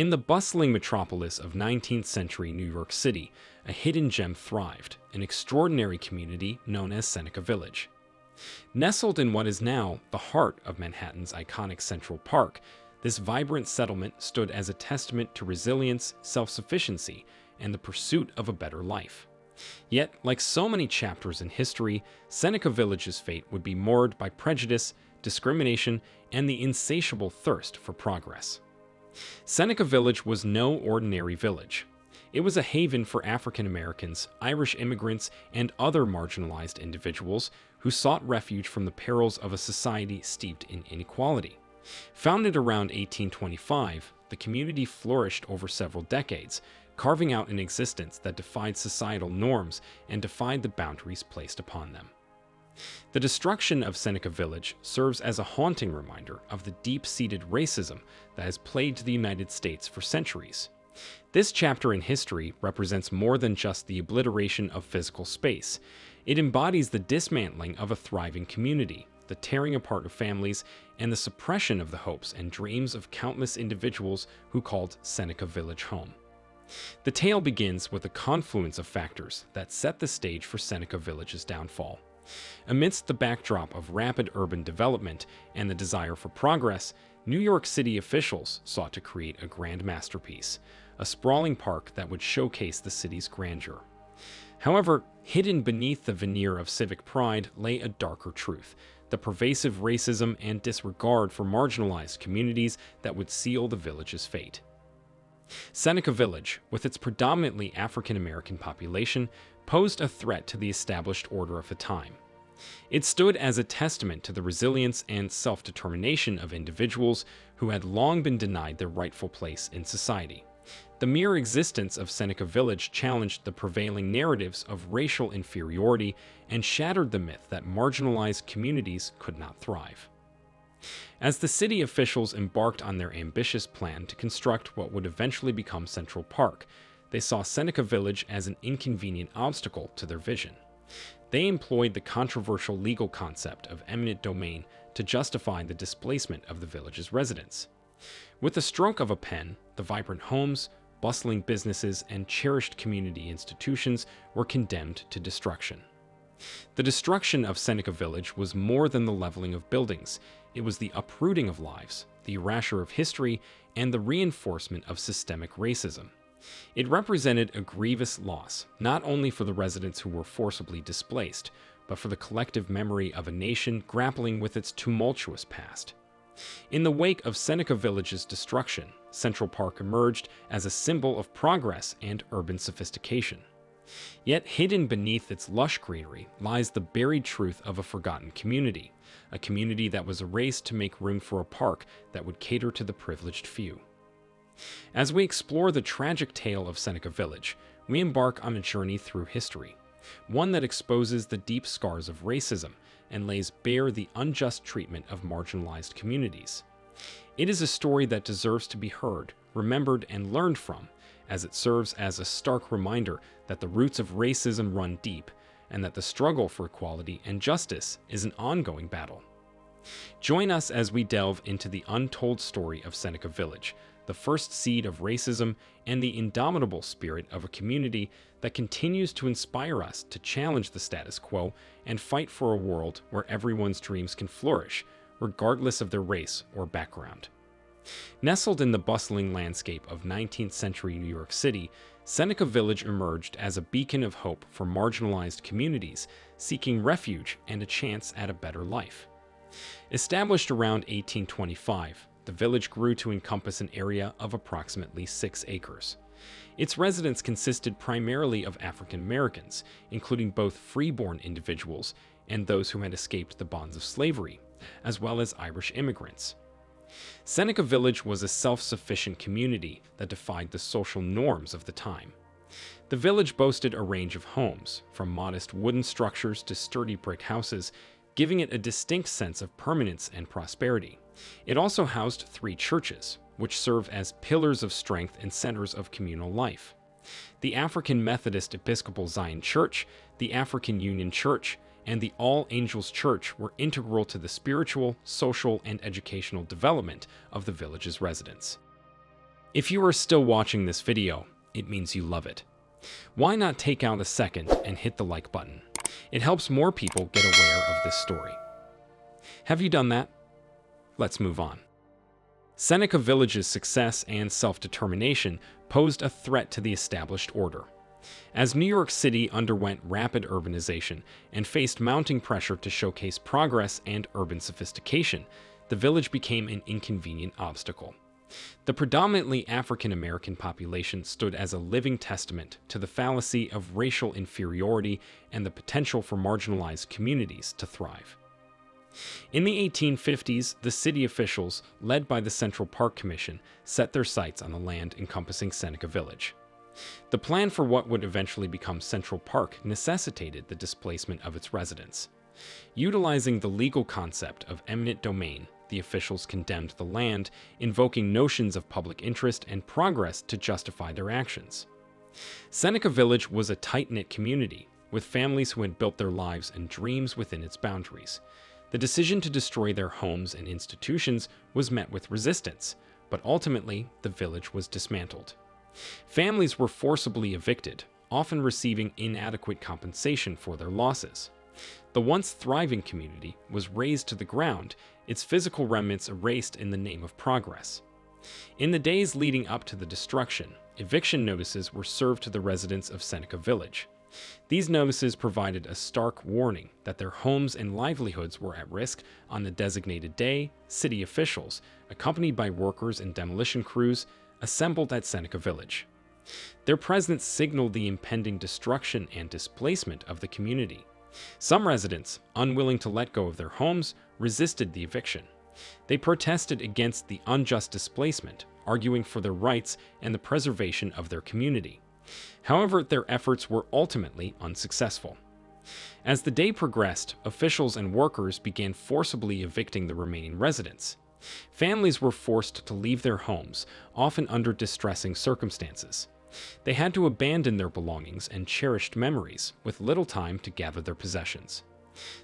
In the bustling metropolis of 19th century New York City, a hidden gem thrived, an extraordinary community known as Seneca Village. Nestled in what is now the heart of Manhattan's iconic Central Park, this vibrant settlement stood as a testament to resilience, self-sufficiency, and the pursuit of a better life. Yet, like so many chapters in history, Seneca Village's fate would be marred by prejudice, discrimination, and the insatiable thirst for progress. Seneca Village was no ordinary village. It was a haven for African Americans, Irish immigrants, and other marginalized individuals who sought refuge from the perils of a society steeped in inequality. Founded around 1825, the community flourished over several decades, carving out an existence that defied societal norms and defied the boundaries placed upon them. The destruction of Seneca Village serves as a haunting reminder of the deep-seated racism that has plagued the United States for centuries. This chapter in history represents more than just the obliteration of physical space. It embodies the dismantling of a thriving community, the tearing apart of families, and the suppression of the hopes and dreams of countless individuals who called Seneca Village home. The tale begins with a confluence of factors that set the stage for Seneca Village's downfall. Amidst the backdrop of rapid urban development and the desire for progress, New York City officials sought to create a grand masterpiece, a sprawling park that would showcase the city's grandeur. However, hidden beneath the veneer of civic pride lay a darker truth, the pervasive racism and disregard for marginalized communities that would seal the village's fate. Seneca Village, with its predominantly African-American population, posed a threat to the established order of the time. It stood as a testament to the resilience and self-determination of individuals who had long been denied their rightful place in society. The mere existence of Seneca Village challenged the prevailing narratives of racial inferiority and shattered the myth that marginalized communities could not thrive. As the city officials embarked on their ambitious plan to construct what would eventually become Central Park, they saw Seneca Village as an inconvenient obstacle to their vision. They employed the controversial legal concept of eminent domain to justify the displacement of the village's residents. With the stroke of a pen, the vibrant homes, bustling businesses, and cherished community institutions were condemned to destruction. The destruction of Seneca Village was more than the leveling of buildings. It was the uprooting of lives, the erasure of history, and the reinforcement of systemic racism. It represented a grievous loss, not only for the residents who were forcibly displaced, but for the collective memory of a nation grappling with its tumultuous past. In the wake of Seneca Village's destruction, Central Park emerged as a symbol of progress and urban sophistication. Yet hidden beneath its lush greenery lies the buried truth of a forgotten community, a community that was erased to make room for a park that would cater to the privileged few. As we explore the tragic tale of Seneca Village, we embark on a journey through history, one that exposes the deep scars of racism and lays bare the unjust treatment of marginalized communities. It is a story that deserves to be heard, remembered, and learned from, as it serves as a stark reminder that the roots of racism run deep and that the struggle for equality and justice is an ongoing battle. Join us as we delve into the untold story of Seneca Village, the first seed of racism and the indomitable spirit of a community that continues to inspire us to challenge the status quo and fight for a world where everyone's dreams can flourish, regardless of their race or background. Nestled in the bustling landscape of 19th century New York City, Seneca Village emerged as a beacon of hope for marginalized communities seeking refuge and a chance at a better life. Established around 1825, the village grew to encompass an area of approximately 6 acres. Its residents consisted primarily of African Americans, including both freeborn individuals and those who had escaped the bonds of slavery, as well as Irish immigrants. Seneca Village was a self-sufficient community that defied the social norms of the time. The village boasted a range of homes, from modest wooden structures to sturdy brick houses, giving it a distinct sense of permanence and prosperity. It also housed 3 churches, which serve as pillars of strength and centers of communal life. The African Methodist Episcopal Zion Church, the African Union Church, and the All Angels Church were integral to the spiritual, social, and educational development of the village's residents. If you are still watching this video, it means you love it. Why not take out a second and hit the like button? It helps more people get aware of this story. Have you done that? Let's move on. Seneca Village's success and self-determination posed a threat to the established order. As New York City underwent rapid urbanization and faced mounting pressure to showcase progress and urban sophistication, the village became an inconvenient obstacle. The predominantly African-American population stood as a living testament to the fallacy of racial inferiority and the potential for marginalized communities to thrive. In the 1850s, the city officials, led by the Central Park Commission, set their sights on the land encompassing Seneca Village. The plan for what would eventually become Central Park necessitated the displacement of its residents. Utilizing the legal concept of eminent domain, the officials condemned the land, invoking notions of public interest and progress to justify their actions. Seneca Village was a tight-knit community, with families who had built their lives and dreams within its boundaries. The decision to destroy their homes and institutions was met with resistance, but ultimately the village was dismantled. Families were forcibly evicted, often receiving inadequate compensation for their losses. The once thriving community was razed to the ground, its physical remnants erased in the name of progress. In the days leading up to the destruction, eviction notices were served to the residents of Seneca Village. These notices provided a stark warning that their homes and livelihoods were at risk on the designated day. City officials, accompanied by workers and demolition crews, assembled at Seneca Village. Their presence signaled the impending destruction and displacement of the community. Some residents, unwilling to let go of their homes, resisted the eviction. They protested against the unjust displacement, arguing for their rights and the preservation of their community. However, their efforts were ultimately unsuccessful. As the day progressed, officials and workers began forcibly evicting the remaining residents. Families were forced to leave their homes, often under distressing circumstances. They had to abandon their belongings and cherished memories, with little time to gather their possessions.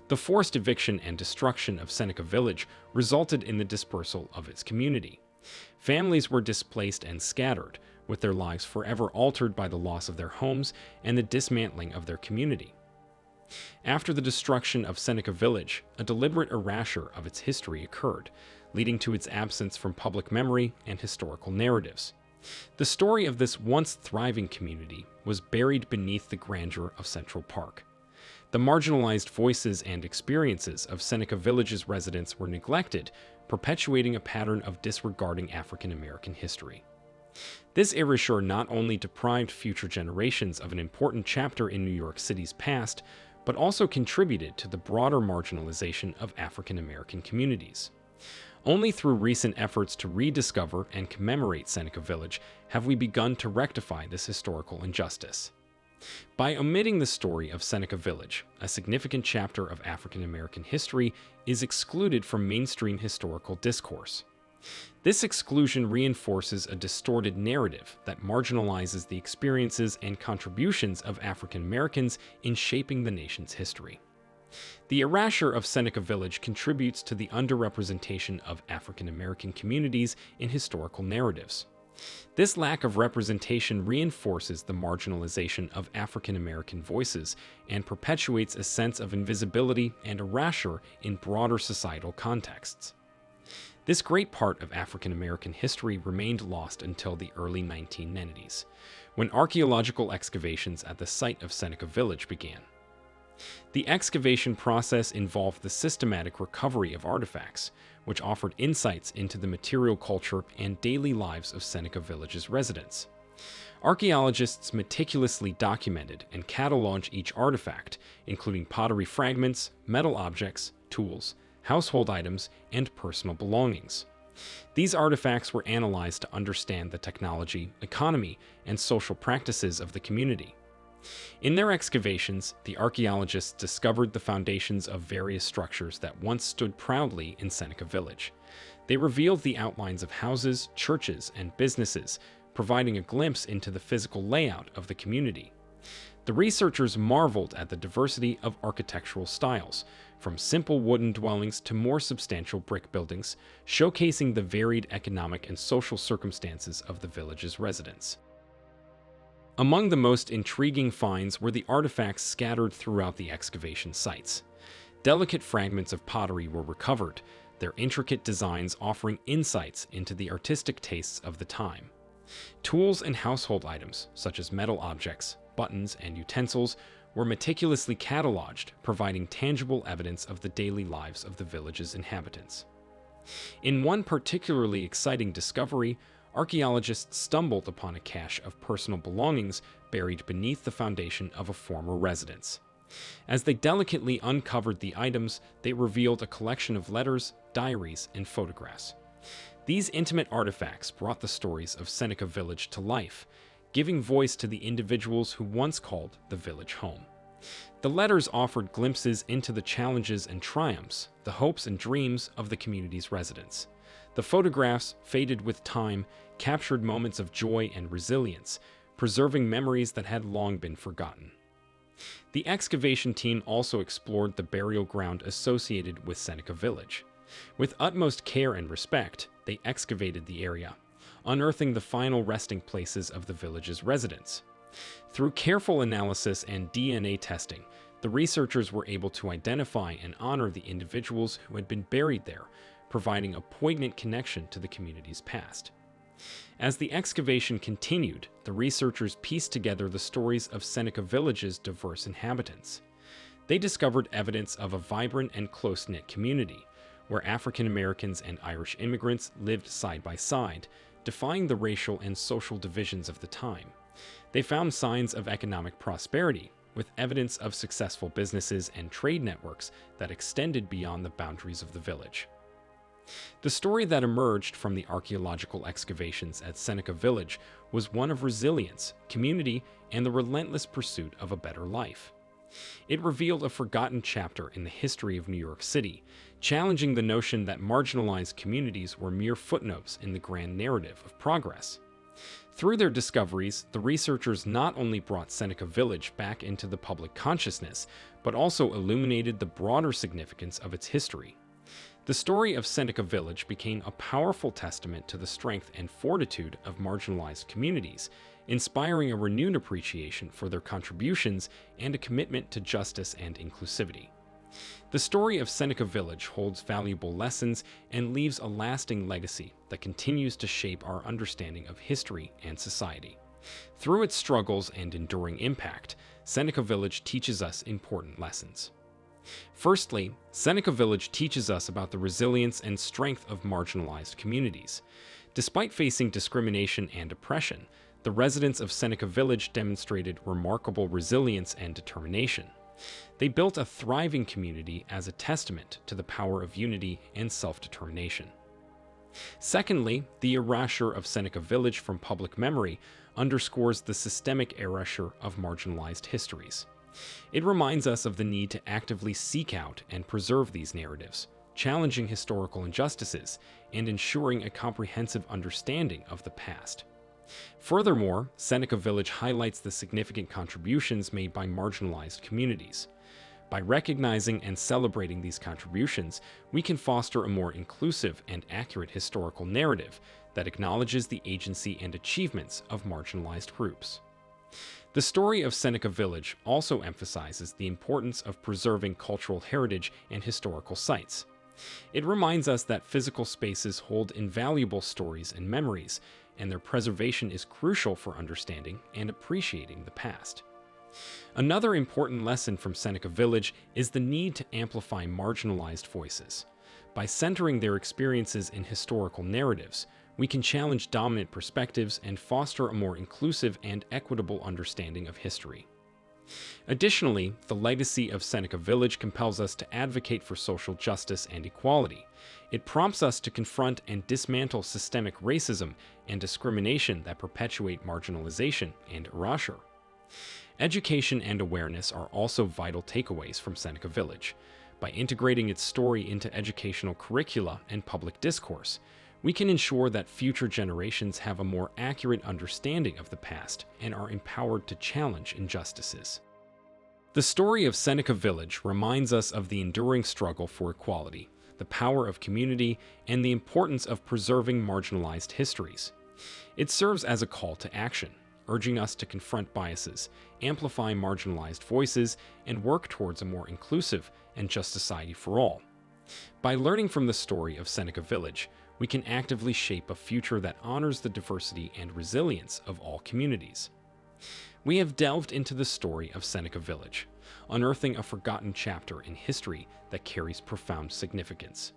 The forced eviction and destruction of Seneca Village resulted in the dispersal of its community. Families were displaced and scattered, with their lives forever altered by the loss of their homes and the dismantling of their community. After the destruction of Seneca Village, a deliberate erasure of its history occurred, leading to its absence from public memory and historical narratives. The story of this once thriving community was buried beneath the grandeur of Central Park. The marginalized voices and experiences of Seneca Village's residents were neglected, perpetuating a pattern of disregarding African American history. This erasure not only deprived future generations of an important chapter in New York City's past, but also contributed to the broader marginalization of African American communities. Only through recent efforts to rediscover and commemorate Seneca Village have we begun to rectify this historical injustice. By omitting the story of Seneca Village, a significant chapter of African American history is excluded from mainstream historical discourse. This exclusion reinforces a distorted narrative that marginalizes the experiences and contributions of African Americans in shaping the nation's history. The erasure of Seneca Village contributes to the underrepresentation of African American communities in historical narratives. This lack of representation reinforces the marginalization of African American voices and perpetuates a sense of invisibility and erasure in broader societal contexts. This great part of African American history remained lost until the early 1990s, when archaeological excavations at the site of Seneca Village began. The excavation process involved the systematic recovery of artifacts, which offered insights into the material culture and daily lives of Seneca Village's residents. Archaeologists meticulously documented and cataloged each artifact, including pottery fragments, metal objects, tools, household items, and personal belongings. These artifacts were analyzed to understand the technology, economy, and social practices of the community. In their excavations, the archaeologists discovered the foundations of various structures that once stood proudly in Seneca Village. They revealed the outlines of houses, churches, and businesses, providing a glimpse into the physical layout of the community. The researchers marveled at the diversity of architectural styles, from simple wooden dwellings to more substantial brick buildings, showcasing the varied economic and social circumstances of the village's residents. Among the most intriguing finds were the artifacts scattered throughout the excavation sites. Delicate fragments of pottery were recovered, their intricate designs offering insights into the artistic tastes of the time. Tools and household items, such as metal objects, buttons, and utensils, were meticulously cataloged, providing tangible evidence of the daily lives of the village's inhabitants. In one particularly exciting discovery, archaeologists stumbled upon a cache of personal belongings buried beneath the foundation of a former residence. As they delicately uncovered the items, they revealed a collection of letters, diaries, and photographs. These intimate artifacts brought the stories of Seneca Village to life, giving voice to the individuals who once called the village home. The letters offered glimpses into the challenges and triumphs, the hopes and dreams of the community's residents. The photographs, faded with time, captured moments of joy and resilience, preserving memories that had long been forgotten. The excavation team also explored the burial ground associated with Seneca Village. With utmost care and respect, they excavated the area, unearthing the final resting places of the village's residents. Through careful analysis and DNA testing, the researchers were able to identify and honor the individuals who had been buried there, providing a poignant connection to the community's past. As the excavation continued, the researchers pieced together the stories of Seneca Village's diverse inhabitants. They discovered evidence of a vibrant and close-knit community, where African Americans and Irish immigrants lived side by side, defying the racial and social divisions of the time. They found signs of economic prosperity, with evidence of successful businesses and trade networks that extended beyond the boundaries of the village. The story that emerged from the archaeological excavations at Seneca Village was one of resilience, community, and the relentless pursuit of a better life. It revealed a forgotten chapter in the history of New York City, challenging the notion that marginalized communities were mere footnotes in the grand narrative of progress. Through their discoveries, the researchers not only brought Seneca Village back into the public consciousness, but also illuminated the broader significance of its history. The story of Seneca Village became a powerful testament to the strength and fortitude of marginalized communities, inspiring a renewed appreciation for their contributions and a commitment to justice and inclusivity. The story of Seneca Village holds valuable lessons and leaves a lasting legacy that continues to shape our understanding of history and society. Through its struggles and enduring impact, Seneca Village teaches us important lessons. Firstly, Seneca Village teaches us about the resilience and strength of marginalized communities. Despite facing discrimination and oppression, the residents of Seneca Village demonstrated remarkable resilience and determination. They built a thriving community as a testament to the power of unity and self-determination. Secondly, the erasure of Seneca Village from public memory underscores the systemic erasure of marginalized histories. It reminds us of the need to actively seek out and preserve these narratives, challenging historical injustices and ensuring a comprehensive understanding of the past. Furthermore, Seneca Village highlights the significant contributions made by marginalized communities. By recognizing and celebrating these contributions, we can foster a more inclusive and accurate historical narrative that acknowledges the agency and achievements of marginalized groups. The story of Seneca Village also emphasizes the importance of preserving cultural heritage and historical sites. It reminds us that physical spaces hold invaluable stories and memories, and their preservation is crucial for understanding and appreciating the past. Another important lesson from Seneca Village is the need to amplify marginalized voices. By centering their experiences in historical narratives, we can challenge dominant perspectives and foster a more inclusive and equitable understanding of history. Additionally, the legacy of Seneca Village compels us to advocate for social justice and equality. It prompts us to confront and dismantle systemic racism and discrimination that perpetuate marginalization and erasure. Education and awareness are also vital takeaways from Seneca Village. By integrating its story into educational curricula and public discourse, we can ensure that future generations have a more accurate understanding of the past and are empowered to challenge injustices. The story of Seneca Village reminds us of the enduring struggle for equality, the power of community, and the importance of preserving marginalized histories. It serves as a call to action, urging us to confront biases, amplify marginalized voices, and work towards a more inclusive and just society for all. By learning from the story of Seneca Village, we can actively shape a future that honors the diversity and resilience of all communities. We have delved into the story of Seneca Village, unearthing a forgotten chapter in history that carries profound significance.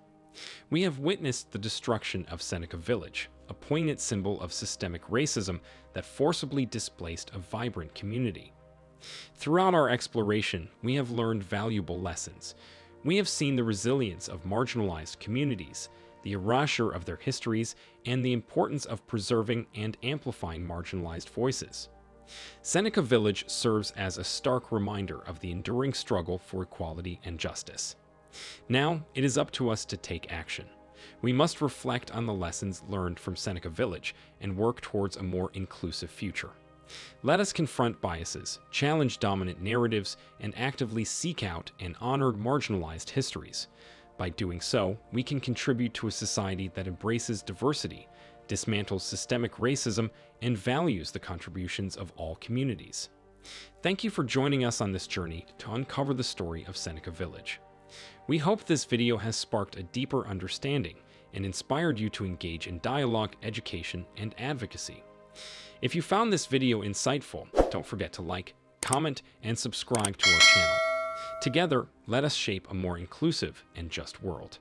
We have witnessed the destruction of Seneca Village, a poignant symbol of systemic racism that forcibly displaced a vibrant community. Throughout our exploration, we have learned valuable lessons. We have seen the resilience of marginalized communities, the erasure of their histories, and the importance of preserving and amplifying marginalized voices. Seneca Village serves as a stark reminder of the enduring struggle for equality and justice. Now, it is up to us to take action. We must reflect on the lessons learned from Seneca Village and work towards a more inclusive future. Let us confront biases, challenge dominant narratives, and actively seek out and honor marginalized histories. By doing so, we can contribute to a society that embraces diversity, dismantles systemic racism, and values the contributions of all communities. Thank you for joining us on this journey to uncover the story of Seneca Village. We hope this video has sparked a deeper understanding and inspired you to engage in dialogue, education, and advocacy. If you found this video insightful, don't forget to like, comment, and subscribe to our channel. Together, let us shape a more inclusive and just world.